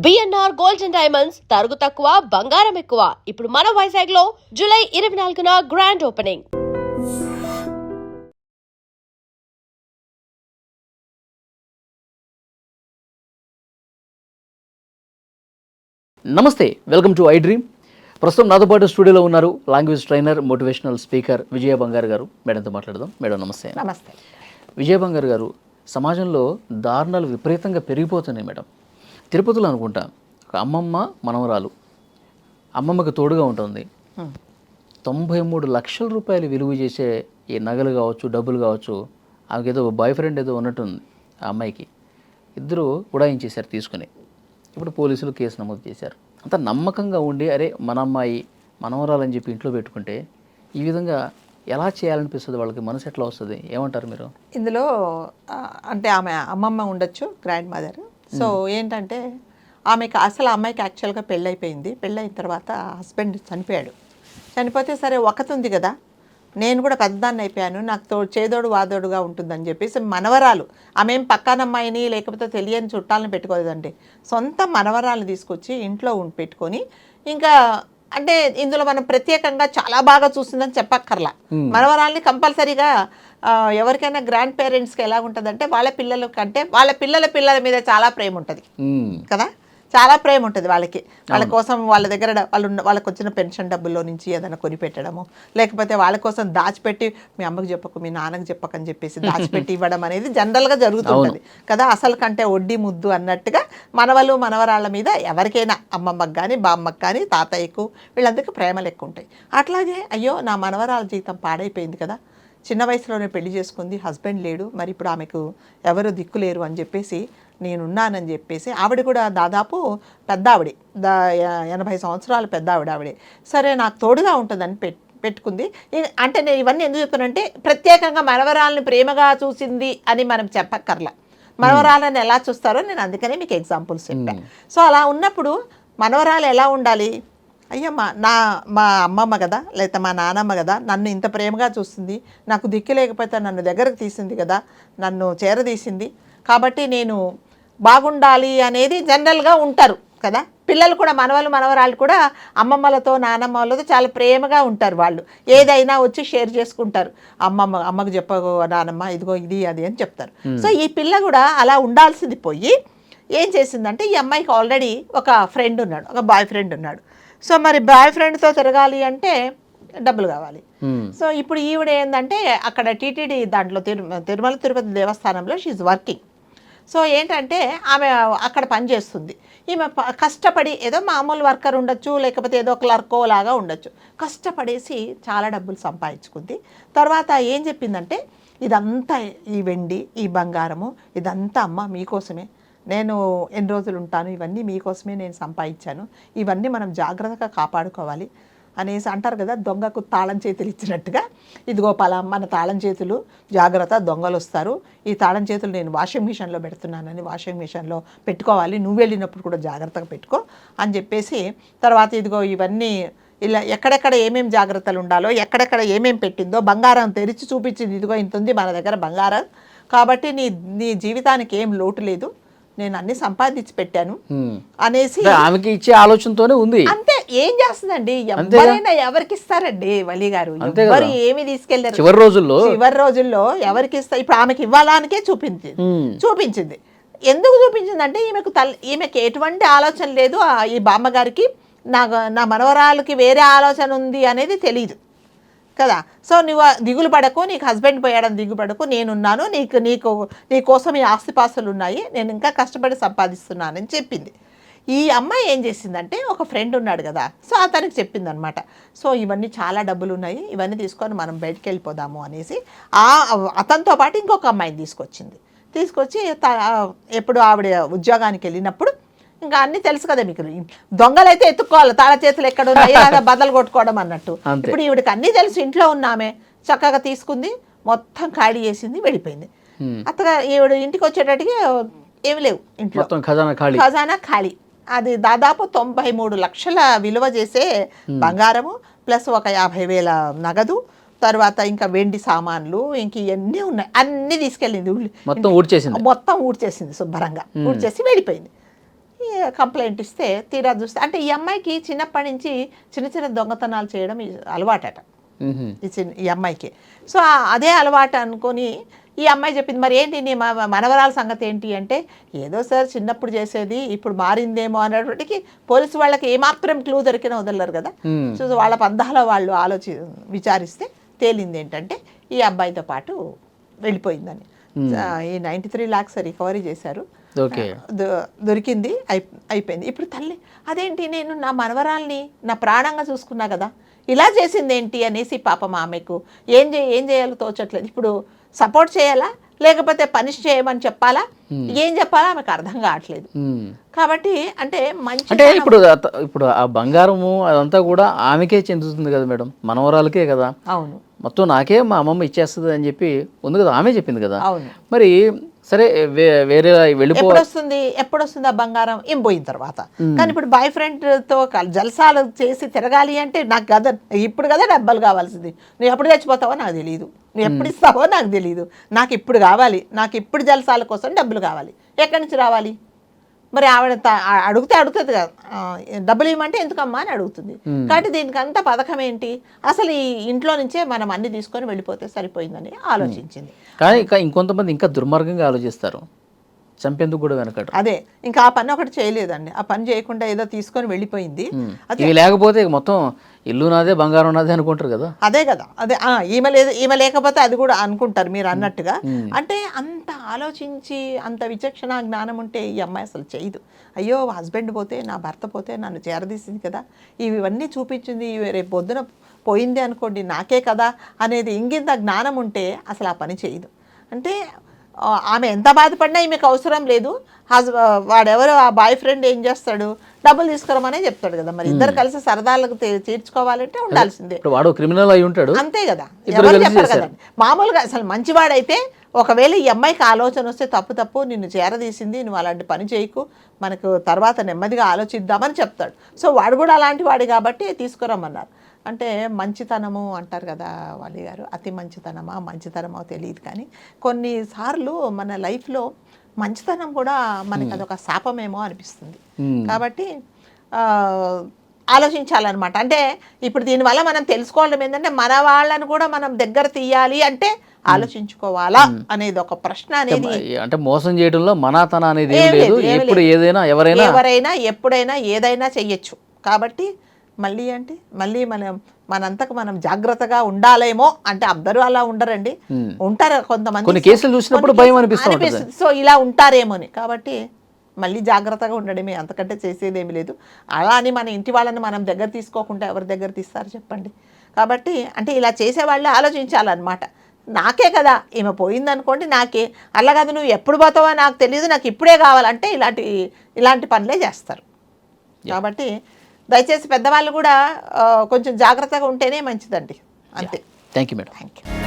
BNR gold and diamonds తరుగు తక్కువ బంగారం ఎక్కువ. ఇప్పుడు మన వైజాగ్ లో జూలై 24న గ్రాండ్ ఓపెనింగ్. నమస్తే, వెల్కమ్ టు ఐ డ్రీమ్. ప్రస్తుతం నాతో పాటు స్టూడియోలో ఉన్నారు లాంగ్వేజ్ ట్రైనర్, మోటివేషనల్ స్పీకర్ విజయ బంగారు గారు. మేడంతో మాట్లాడదాం. మేడం నమస్తే. నమస్తే. విజయ బంగారు గారు, సమాజంలో దారుణాలు విపరీతంగా పెరిగిపోతున్నాయి మేడం. తిరుపతిలో అనుకుంటా ఒక అమ్మమ్మ మనవరాలు, అమ్మమ్మకి తోడుగా ఉంటుంది. 93 లక్షల రూపాయలు విలువ చేసే ఈ నగలు కావచ్చు, డబ్బులు కావచ్చు, ఆమెకి ఏదో బాయ్ ఫ్రెండ్ ఏదో ఉన్నట్టుంది ఆ అమ్మాయికి. ఇద్దరు ఉడాయించేశారు తీసుకుని. ఇప్పుడు పోలీసులు కేసు నమోదు చేశారు. అంత నమ్మకంగా ఉండి అరే మన అమ్మాయి మనవరాలని చెప్పి ఇంట్లో పెట్టుకుంటే ఈ విధంగా ఎలా చేయాలనిపిస్తుంది? వాళ్ళకి మనసు ఎట్లా వస్తుంది? ఏమంటారు మీరు? ఇందులో అంటే ఆమె అమ్మమ్మ ఉండొచ్చు, గ్రాండ్ మదర్. సో ఏంటంటే అసలు అమ్మాయికి యాక్చువల్గా పెళ్ళైపోయింది. పెళ్ళైన తర్వాత హస్బెండ్ చనిపోయాడు. చనిపోతే సరే ఒకతుంది కదా, నేను కూడా పెద్దదాన్ని అయిపోయాను, నాకు చేదోడు వాదోడుగా ఉంటుందని చెప్పేసి మనవరాలు, ఆమెం పక్కనమ్మాయిని లేకపోతే తెలియని చుట్టాలను పెట్టుకోలేదండి, సొంత మనవరాలను తీసుకొచ్చి ఇంట్లో పెట్టుకొని, ఇంకా అంటే ఇందులో మనం ప్రత్యేకంగా చాలా బాగా చూసిందని చెప్పక్కర్లా. మనవరాల్ని కంపల్సరీగా ఎవరికైనా గ్రాండ్ పేరెంట్స్కి ఎలా ఉంటుందంటే వాళ్ళ పిల్లల కంటే వాళ్ళ పిల్లల మీద చాలా ప్రేమ ఉంటుంది కదా, చాలా ప్రేమ ఉంటుంది వాళ్ళకి. వాళ్ళ కోసం వాళ్ళ దగ్గర వాళ్ళకి వచ్చిన పెన్షన్ డబ్బుల్లో నుంచి ఏదైనా కొనిపెట్టడము, లేకపోతే వాళ్ళ కోసం దాచిపెట్టి మీ అమ్మకి చెప్పకు మీ నాన్నకి చెప్పకని చెప్పేసి దాచిపెట్టి ఇవ్వడం అనేది జనరల్గా జరుగుతుంటుంది కదా. అసలు కంటే వడ్డీ ముద్దు అన్నట్టుగా మనవలు మనవరాళ్ళ మీద ఎవరికైనా అమ్మమ్మకి కానీ బామ్మకి కానీ తాతయ్యకు వీళ్ళందరికీ ప్రేమలు ఎక్కువ ఉంటాయి. అట్లాగే అయ్యో నా మనవరాల జీవితం పాడైపోయింది కదా, చిన్న వయసులోనే పెళ్లి చేసుకుంది, హస్బెండ్ లేడు, మరి ఇప్పుడు ఆమెకు ఎవరు దిక్కులేరు అని చెప్పేసి నేనున్నానని చెప్పేసి ఆవిడ కూడా దాదాపు పెద్ద ఆవిడే, 80 సంవత్సరాలు పెద్ద ఆవిడే. సరే నాకు తోడుగా ఉంటుందని పెట్టుకుంది. అంటే నేను ఇవన్నీ ఎందుకు చెప్తానంటే ప్రత్యేకంగా మనవరాలని ప్రేమగా చూసింది అని మనం చెప్పక్కర్లా. మనవరాలని ఎలా చూస్తారో నేను అందుకనే మీకు ఎగ్జాంపుల్స్ చెప్పాను. సో అలా ఉన్నప్పుడు మనవరాలు ఎలా ఉండాలి? అయ్యమ్మ మా అమ్మమ్మ కదా, లేకపోతే మా నానమ్మ కదా, నన్ను ఇంత ప్రేమగా చూస్తుంది, నాకు దిక్కు లేకపోతే నన్ను దగ్గరకు తీసింది కదా, నన్ను చేరదీసింది, కాబట్టి నేను బాగుండాలి అనేది జనరల్గా ఉంటారు కదా. పిల్లలు కూడా మనవరాళ్ళు కూడా అమ్మమ్మలతో నానమ్మలతో చాలా ప్రేమగా ఉంటారు. వాళ్ళు ఏదైనా వచ్చి షేర్ చేసుకుంటారు. అమ్మకు చెప్పకు నానమ్మ ఇదిగో ఇది అది అని చెప్తారు. సో ఈ పిల్ల కూడా అలా ఉండాల్సింది పోయి ఏం చేసిందంటే, ఈ అమ్మాయికి ఆల్రెడీ ఒక ఫ్రెండ్ ఉన్నాడు, ఒక బాయ్ ఫ్రెండ్ ఉన్నాడు. సో మరి బాయ్ ఫ్రెండ్తో తిరగాలి అంటే డబ్బులు కావాలి. సో ఇప్పుడు ఈవిడ ఏంటంటే అక్కడ టీటీడీ దాంట్లో తిరుమల తిరుపతి దేవస్థానంలో షీఈ్ వర్కింగ్. సో ఏంటంటే ఆమె అక్కడ పనిచేస్తుంది. ఈమె కష్టపడి ఏదో మామూలు వర్కర్ ఉండొచ్చు, లేకపోతే ఏదో క్లర్కో లాగా ఉండొచ్చు, కష్టపడేసి చాలా డబ్బులు సంపాదించుకుంది. తర్వాత ఏం చెప్పిందంటే, ఇదంతా ఈ వెండి ఈ బంగారము ఇదంతా అమ్మ మీకోసమే, నేను ఎన్ని రోజులు ఉంటాను, ఇవన్నీ మీకోసమే నేను సంపాదించాను, ఇవన్నీ మనం జాగ్రత్తగా కాపాడుకోవాలి అనేసి అంటారు కదా, దొంగకు తాళం చేతులు ఇచ్చినట్టుగా. ఇదిగో మన తాళం చేతులు జాగ్రత్త, దొంగలు వస్తారు, ఈ తాళం చేతులు నేను వాషింగ్ మిషన్లో పెడుతున్నానని వాషింగ్ మిషన్లో పెట్టుకోవాలి, నువ్వు వెళ్ళినప్పుడు కూడా జాగ్రత్తగా పెట్టుకో అని చెప్పేసి, తర్వాత ఇదిగో ఇవన్నీ ఇలా ఎక్కడెక్కడ ఏమేమి జాగ్రత్తలు ఉండాలో, ఎక్కడెక్కడ ఏమేమి పెట్టిందో బంగారం తెరిచి చూపించింది, ఇదిగో ఇంత ఉంది మన దగ్గర బంగారం, కాబట్టి నీ జీవితానికి ఏం లోటు లేదు, నేను అన్ని సంపాదించి పెట్టాను అనేసి ఆమెకి ఇచ్చే ఆలోచనతోనే ఉంది. అంతే. ఏం చేస్తుందండి, ఎవరైనా ఎవరికి ఇస్తారండి వలి గారు, ఎవరు ఏమి తీసుకెళ్లారు చివరి రోజుల్లో ఎవరికి ఇస్తారు? ఇప్పుడు ఆమెకి ఇవ్వడానికే చూపించింది. ఎందుకు చూపించింది అంటే ఈమెకి ఎటువంటి ఆలోచన లేదు, ఈ బామ్మగారికి నా మనవరాలకి వేరే ఆలోచన ఉంది అనేది తెలియదు కదా. సో నువ్వు దిగులు పడకు, నీకు హస్బెండ్ పోయాడని దిగులు పడకు, నేనున్నాను, నీ కోసం ఈ ఆస్తిపాస్తులు ఉన్నాయి, నేను ఇంకా కష్టపడి సంపాదిస్తున్నానని చెప్పింది. ఈ అమ్మాయి ఏం చేసిందంటే, ఒక ఫ్రెండ్ ఉన్నాడు కదా, సో అతనికి చెప్పింది అనమాట, సో ఇవన్నీ చాలా డబ్బులు ఉన్నాయి, ఇవన్నీ తీసుకొని మనం బయటికి వెళ్ళిపోదాము అనేసి అతనితో పాటు ఇంకొక అమ్మాయిని తీసుకొచ్చి ఎప్పుడు ఆవిడ ఉద్యోగానికి వెళ్ళినప్పుడు ఇంకా అన్నీ తెలుసు కదా మీకు, దొంగలైతే ఎత్తుక్కోవాలి, తాళ చేతులు ఎక్కడ ఉన్నాయి లేదా బద్దలు కొట్టుకోవడం అన్నట్టు. ఇప్పుడు ఈవిడికి అన్నీ తెలుసు, ఇంట్లో ఉన్నామే, చక్కగా తీసుకుంది, మొత్తం ఖాళీ చేసింది, వెళ్ళిపోయింది. అత్తగా ఈవిడ ఇంటికి వచ్చేటట్టుగా ఏమి లేవు ఇంట్లో, ఖజానా ఖాళీ. అది దాదాపు 93 లక్షల విలువ చేసే బంగారము ప్లస్ ఒక 50,000 నగదు, తర్వాత ఇంకా వెండి సామాన్లు ఇంక ఇవన్నీ ఉన్నాయి, అన్నీ తీసుకెళ్ళింది, మొత్తం ఊడ్చేసింది శుభ్రంగా ఊడ్చేసి వెళ్ళిపోయింది. కంప్లైంట్ ఇస్తే తీరా చూస్తే అంటే ఈ అమ్మాయికి చిన్నప్పటి నుంచి చిన్న చిన్న దొంగతనాలు చేయడం అలవాటట ఈ అమ్మాయికి. సో అదే అలవాటు అనుకొని ఈ అమ్మాయి చెప్పింది, మరి ఏంటి నీ మనవరాల సంగతి ఏంటి అంటే, ఏదో సార్ చిన్నప్పుడు చేసేది ఇప్పుడు మారిందేమో అనేటికి పోలీసు వాళ్ళకి ఏమాత్రం క్లూ దొరికినా వదలరు కదా. సో వాళ్ళ పందాలో వాళ్ళు విచారిస్తే తేలింది ఏంటంటే ఈ అబ్బాయితో పాటు వెళ్ళిపోయిందని. ఈ 93 lakhs రికవరీ చేశారు, దొరికింది, అయిపోయింది. ఇప్పుడు తల్లి అదేంటి నేను నా మనవరాల్ని నా ప్రాణంగా చూసుకున్నా కదా, ఇలా చేసింది ఏంటి అనేసి పాపం ఆమెకు ఏం చేయాలో తోచట్లేదు. ఇప్పుడు సపోర్ట్ చేయాలా లేకపోతే పనిష్ చేయమని చెప్పాలా, ఏం చెప్పాలా ఆమెకు అర్థం కావట్లేదు. కాబట్టి అంటే ఇప్పుడు ఆ బంగారము అదంతా కూడా ఆమెకే చెందుతుంది కదా మేడం, మనవరాలకే కదా. అవును, మొత్తం నాకే మా అమ్మమ్మ ఇచ్చేస్తుంది అని చెప్పి ఉంది కదా, ఆమె చెప్పింది కదా. అవును. మరి సరే వేరే ఎప్పుడు వస్తుంది ఆ బంగారం ఏం పోయిన తర్వాత. కానీ ఇప్పుడు బాయ్ ఫ్రెండ్తో జల్సాలు చేసి తిరగాలి అంటే నాకు కదా ఇప్పుడు కదా డబ్బులు కావాల్సింది. నువ్వు ఎప్పుడు చచ్చిపోతావో నాకు తెలియదు, నువ్వు ఎప్పుడు ఇస్తావో నాకు తెలియదు, నాకు ఇప్పుడు కావాలి, నాకు ఇప్పుడు జల్సాల కోసం డబ్బులు కావాలి. ఎక్కడి నుంచి రావాలి? మరి ఆవిడ అడుగుతుంది కదా, డబ్బులు ఇవ్వమంటే ఎందుకమ్మా అని అడుగుతుంది. కాబట్టి దీనికంతా పథకం ఏంటి, అసలు ఈ ఇంట్లో నుంచే మనం అన్ని తీసుకొని వెళ్ళిపోతే సరిపోయిందని ఆలోచించింది. కానీ ఇంకొంతమంది ఇంకా దుర్మార్గంగా ఆలోచిస్తారు, చంపేందుకు కూడా వెనకట. అదే ఇంకా ఆ పని ఒకటి చేయలేదండి, ఆ పని చేయకుండా ఏదో తీసుకొని వెళ్ళిపోయింది. అది లేకపోతే మొత్తం ఇల్లు నాదే బంగారం నాదే అనుకుంటారు కదా. అదే కదా, అదే ఈమె లేకపోతే అది కూడా అనుకుంటారు మీరు అన్నట్టుగా. అంటే అంత ఆలోచించి అంత విచక్షణ జ్ఞానం ఉంటే ఈ అమ్మాయి అసలు చేయదు. అయ్యో హస్బెండ్ పోతే నా భర్త పోతే నన్ను చేరదీసింది కదా, ఇవన్నీ చూపించింది, రేపు పొద్దున పోయింది అనుకోండి నాకే కదా అనేది ఇంగింత జ్ఞానం ఉంటే అసలు ఆ పని చేయదు. అంటే ఆమె ఎంత బాధపడినా ఈమెకు అవసరం లేదు. వాడెవరు ఆ బాయ్ ఫ్రెండ్ ఏం చేస్తాడు, డబ్బులు తీసుకురమనే చెప్తాడు కదా. మరి ఇద్దరు కలిసి సరదాలకు తీర్చుకోవాలంటే ఉండాల్సిందే. వాడు క్రిమినల్ అయి ఉంటాడు అంతే కదా, ఎవరు చెప్పారు కదండి. మామూలుగా అసలు మంచివాడైతే ఒకవేళ ఈ అమ్మాయికి ఆలోచన వస్తే తప్పు నిన్ను చేరదీసింది, నువ్వు అలాంటి పని చేయకు, మనకు తర్వాత నెమ్మదిగా ఆలోచిద్దామని చెప్తాడు. సో వాడు కూడా అలాంటి వాడు కాబట్టి తీసుకురమ్మన్నారు. అంటే మంచితనము అంటారు కదా వాళ్ళ గారు, అతి మంచితనమో తెలియదు, కానీ కొన్నిసార్లు మన లైఫ్లో మంచితనం కూడా మనకి అదొక శాపమేమో అనిపిస్తుంది. కాబట్టి ఆలోచించాలన్నమాట. అంటే ఇప్పుడు దీనివల్ల మనం తెలుసుకోవడం ఏంటంటే మన వాళ్ళని కూడా మనం దగ్గర తీయాలి అంటే ఆలోచించుకోవాలా అనేది ఒక ప్రశ్న అనేది. అంటే మోసం చేయడంలో మనాతన అనేది ఎప్పుడు ఎవరైనా ఎప్పుడైనా ఏదైనా చెయ్యొచ్చు. కాబట్టి మళ్ళీ మనంతకు మనం జాగ్రత్తగా ఉండాలేమో. అంటే అందరూ అలా ఉండరండి, ఉంటారు కొంతమంది, కొన్ని కేసులు చూసినప్పుడు భయం అనిపిస్తుంది, సో ఇలా ఉంటారేమోని. కాబట్టి మళ్ళీ జాగ్రత్తగా ఉండడమే, అంతకంటే చేసేదేమి లేదు. అలా అని మన ఇంటి వాళ్ళని మనం దగ్గర తీసుకోకుండా ఎవరి దగ్గర తీస్తారు చెప్పండి. కాబట్టి అంటే ఇలా చేసేవాళ్ళు ఆలోచించాలన్నమాట. నాకే కదా ఈమె పోయిందనుకోండి, నాకే అలా కాదు, నువ్వు ఎప్పుడు పోతావో నాకు తెలియదు, నాకు ఇప్పుడే కావాలంటే ఇలాంటి పనులే చేస్తారు. కాబట్టి దయచేసి పెద్దవాళ్ళు కూడా కొంచెం జాగ్రత్తగా ఉంటేనే మంచిదండి. అంతే. Thank you madam. Thank you.